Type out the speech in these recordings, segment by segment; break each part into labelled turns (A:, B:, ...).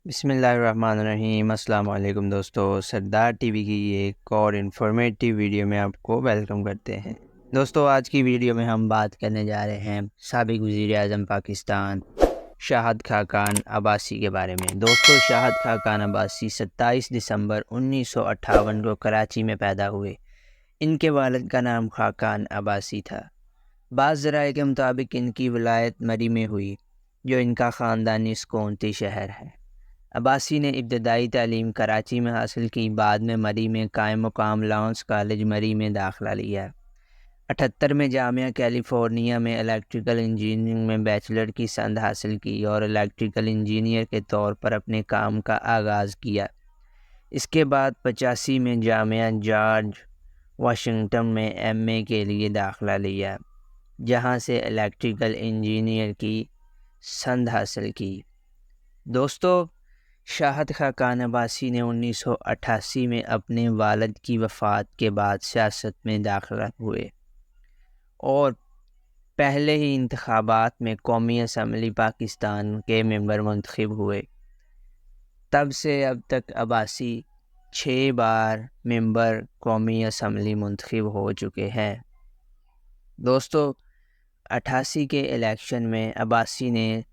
A: बिस्मिल्लाहिर्रहमानिर्रहीम। अस्सलाम वालेकुम दोस्तों, सरदार टीवी की एक और इन्फॉर्मेटिव वीडियो में आपको वेलकम करते हैं। दोस्तों, आज की वीडियो में हम बात करने जा रहे हैं साबिक वज़ीर आज़म पाकिस्तान शाहिद खाकान अब्बासी के बारे में। दोस्तों, शाहिद खाकान अब्बासी 27 दिसंबर 1958 को कराची में पैदा हुए। इनके वालिद का नाम खाकान अब्बासी था। बाज़ ज़राए के मुताबिक इनकी विलायत मरी में हुई, जो इनका ख़ानदानी सकौनती शहर है। अब्बासी ने इब्तदाई तालीम कराची में हासिल की, बाद में मरी में कायम मुकाम लॉरेंस कॉलेज मरी में दाखिला लिया। 78 में जामिया कैलिफोर्निया में इलेक्ट्रिकल इंजीनियरिंग में बैचलर की संद हासिल की और इलेक्ट्रिकल इंजीनियर के तौर पर अपने काम का आगाज़ किया। इसके बाद 85 में जामिया जॉर्ज वाशिंगटन में एमए के लिए दाखिला लिया, जहां से इलेक्ट्रिकल इंजीनियर की संद हासिल की। दोस्तों, शाहिद खाकान अब्बासी ने 1988 में अपने वालिद की वफ़ात के बाद सियासत में दाखिला हुए और पहले ही इंतखाबात में कौमी असम्बली पाकिस्तान के मेंबर मुंतखब हुए। तब से अब तक अब्बासी 6 बार मेंबर कौमी असम्बली मुंतखब हो चुके हैं। दोस्तों, 88 के इलेक्शन में अब्बासी ने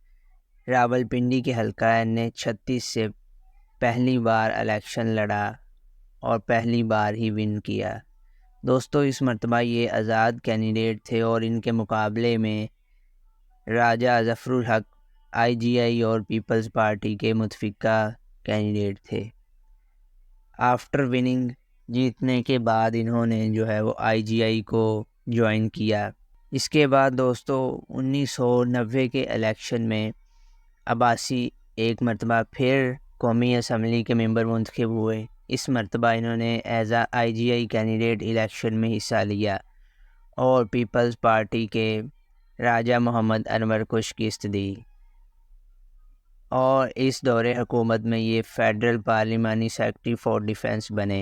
A: रावलपिंडी के हल्का N36 से पहली बार इलेक्शन लड़ा और पहली बार ही विन किया। दोस्तों, इस मरतबा ये आज़ाद कैंडिडेट थे और इनके मुकाबले में राजा ज़फ़रुल हक IGI और पीपल्स पार्टी के मुतफ़िका कैंडिडेट थे। आफ्टर विनिंग, जीतने के बाद इन्होंने जो है वो IGI को ज्वाइन किया। इसके बाद दोस्तों 1990 के इलेक्शन में अब्बासी एक मरतबा फिर कौमी असम्बली के मेंबर मुंतखब हुए। इस मरतबा इन्होंने एज आ IGI कैंडिडेट इलेक्शन में हिस्सा लिया और पीपल्स पार्टी के राजा मोहम्मद अनवर को शिकस्त दी और इस दौरे हुकूमत में ये फेडरल पार्लिमानी सेक्रेटरी फॉर डिफेंस बने।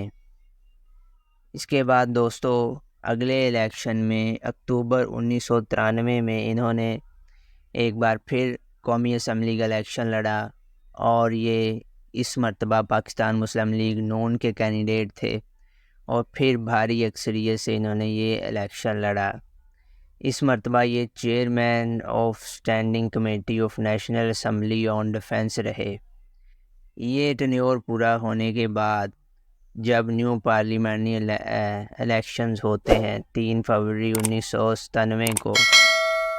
A: इसके बाद दोस्तों अगले इलेक्शन में अक्टूबर 1993 में इन्होंने एक बार फिर कौमी असम्बली का इलेक्शन लड़ा और ये इस मरतबा पाकिस्तान मुस्लिम लीग नून के कैंडिडेट थे और फिर भारी अक्सरियत से इन्होंने ये इलेक्शन लड़ा। इस मरतबा ये chairman of standing committee of national assembly on defence रहे। ये टेन्योर पूरा होने के बाद जब न्यू पार्लियामेंट्री इलेक्शंस होते हैं 3 फरवरी 1997 को,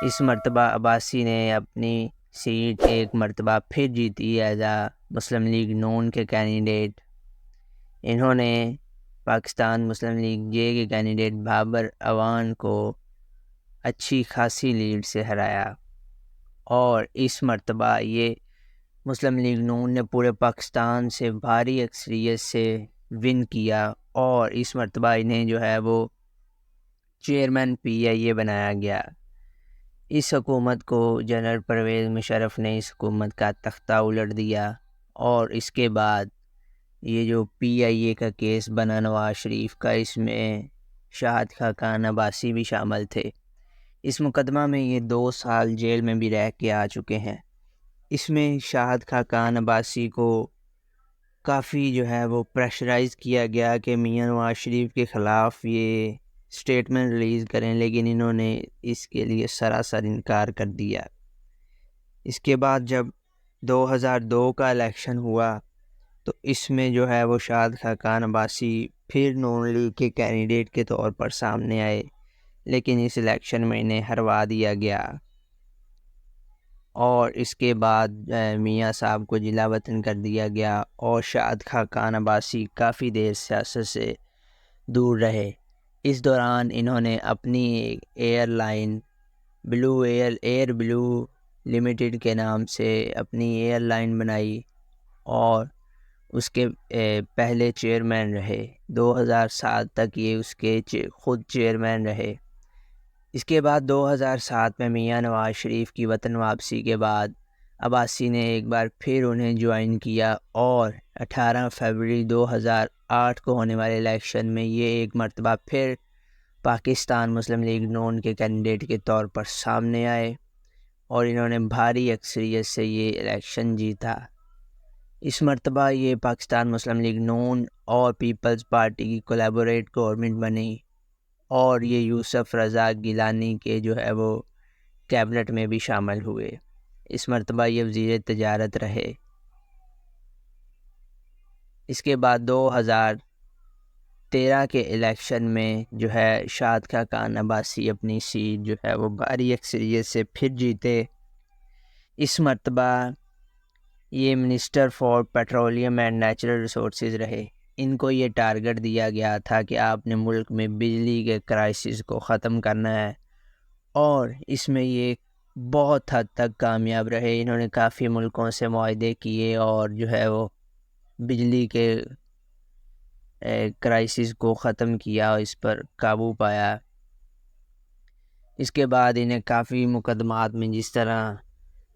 A: इस मरतबा अब्बासी ने अपनी सीट एक मरतबा फिर जीती एज आ मुस्लिम लीग नून के कैंडिडेट। इन्होंने पाकिस्तान मुस्लिम लीग जे के कैंडिडेट बाबर अवान को अच्छी खासी लीड से हराया और इस मरतबा ये मुस्लिम लीग नून ने पूरे पाकिस्तान से भारी अक्सरियत से विन किया और इस मरतबा इन्हें जो है वो चेयरमैन PIA बनाया गया। इस हुकूमत को जनरल परवेज़ मुशर्रफ ने इस हुकूमत का तख्ता उलट दिया और इसके बाद ये जो PIA का केस बना नवाज शरीफ का, इसमें शाहिद खाकान अब्बासी भी शामिल थे। इस मुकदमा में ये 2 साल जेल में भी रह के आ चुके हैं। इसमें शाहिद खाकान अब्बासी को काफ़ी जो है वो प्रेशराइज़ किया गया कि मियां नवाज शरीफ के ख़िलाफ़ ये स्टेटमेंट रिलीज़ करें, लेकिन इन्होंने इसके लिए सरासर इनकार कर दिया। इसके बाद जब 2002 का इलेक्शन हुआ तो इसमें जो है वो शाहिद खाकान अब्बासी फिर नून लीग के कैंडिडेट के तौर पर सामने आए, लेकिन इस इलेक्शन में इन्हें हरवा दिया गया और इसके बाद मियां साहब को जिला वतन कर दिया गया और शाहिद खाकान अब्बासी काफ़ी देर सियासत से दूर रहे। इस दौरान इन्होंने अपनी एयरलाइन एयर ब्लू लिमिटेड के नाम से अपनी एयरलाइन बनाई और उसके पहले चेयरमैन रहे। 2007 तक ये उसके खुद चेयरमैन रहे। इसके बाद 2007 में मियां नवाज शरीफ की वतन वापसी के बाद अब्बासी ने एक बार फिर उन्हें ज्वाइन किया और 18 फरवरी 2008 को होने वाले इलेक्शन में ये एक मरतबा फिर पाकिस्तान मुस्लिम लीग नून के कैंडिडेट के तौर पर सामने आए और इन्होंने भारी अक्सरियत से ये इलेक्शन जीता। इस मरतबा ये पाकिस्तान मुस्लिम लीग नून और पीपल्स पार्टी की कोलैबोरेट गवर्नमेंट बनी और ये यूसुफ रज़ा गिलानी के जो है वो कैबिनेट में भी शामिल हुए। इस मरतबा ये वज़ीर तजारत रहे। इसके बाद 2013 के इलेक्शन में जो है शाद खान अब्बासी अपनी सीट जो है वो भारी अक्सरियत से फिर जीते। इस मरतबा ये minister for petroleum and natural resources रहे। इनको ये टारगेट दिया गया था कि आपने मुल्क में बिजली के क्राइसिस को ख़त्म करना है और इसमें ये बहुत हद तक कामयाब रहे। इन्होंने काफ़ी मुल्कों से मुआहदे किए और जो है वो बिजली के क्राइसिस को ख़त्म किया और इस पर काबू पाया। इसके बाद इन्हें काफ़ी मुकदमात में जिस तरह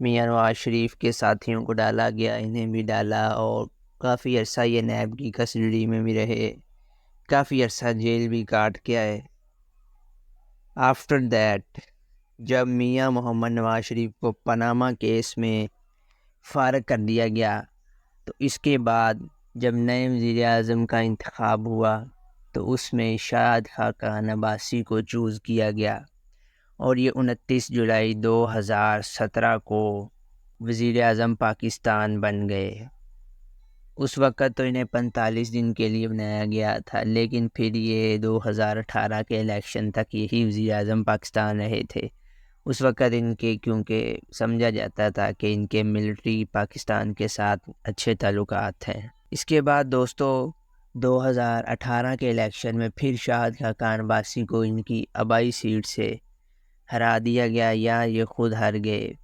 A: मियां नवाज शरीफ के साथियों को डाला गया, इन्हें भी डाला और काफ़ी अरसा ये नैब की कस्टडी में भी रहे, काफ़ी अरसा जेल भी काट के आए। आफ्टर दैट जब मियां मोहम्मद नवाज शरीफ को पनामा केस में फ़ारग कर दिया गया तो इसके बाद जब नए वज़ीर आज़म का इंतखाब हुआ तो उसमें शाद खान अब्बासी को चूज़ किया गया और ये 29 जुलाई 2017 को वज़ीर आज़म पाकिस्तान बन गए। उस वक़्त तो इन्हें 45 दिन के लिए बनाया गया था, लेकिन फिर ये 2018 के इलेक्शन तक यही वज़ीर आज़म पाकिस्तान रहे थे। उस वक़्त इनके क्योंकि समझा जाता था कि इनके मिलिट्री पाकिस्तान के साथ अच्छे ताल्लुकात हैं। इसके बाद दोस्तों 2018 के इलेक्शन में फिर शाद खान अब्बासी को इनकी आबाई सीट से हरा दिया गया या ये ख़ुद हार गए।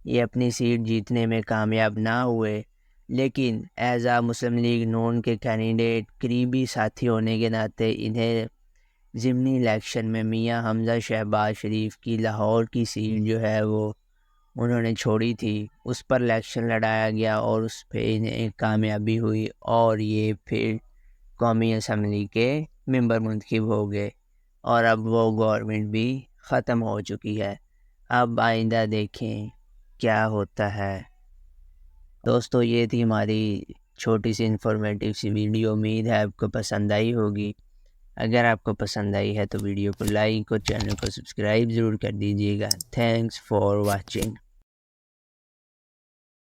A: ये अपनी सीट जीतने में कामयाब ना हुए, लेकिन एज़ आ मुस्लिम लीग नून के कैंडिडेट करीबी साथी होने के नाते इन्हें ज़िमनी इलेक्शन में मियां हमज़ा शहबाज शरीफ की लाहौर की सीट जो है वो उन्होंने छोड़ी थी, उस पर इलेक्शन लड़ाया गया और उस पर इन्हें कामयाबी हुई और ये फिर कौमी असम्बली के मेंबर मुंतखब हो गए और अब वो गवर्नमेंट भी ख़त्म हो चुकी है। अब आइंदा देखें क्या होता है। दोस्तों ये थी हमारी छोटी सी इन्फॉर्मेटिव सी वीडियो, उम्मीद है आपको पसंद आई होगी। अगर आपको पसंद आई है तो वीडियो को लाइक और चैनल को सब्सक्राइब ज़रूर कर दीजिएगा। Thanks for watching.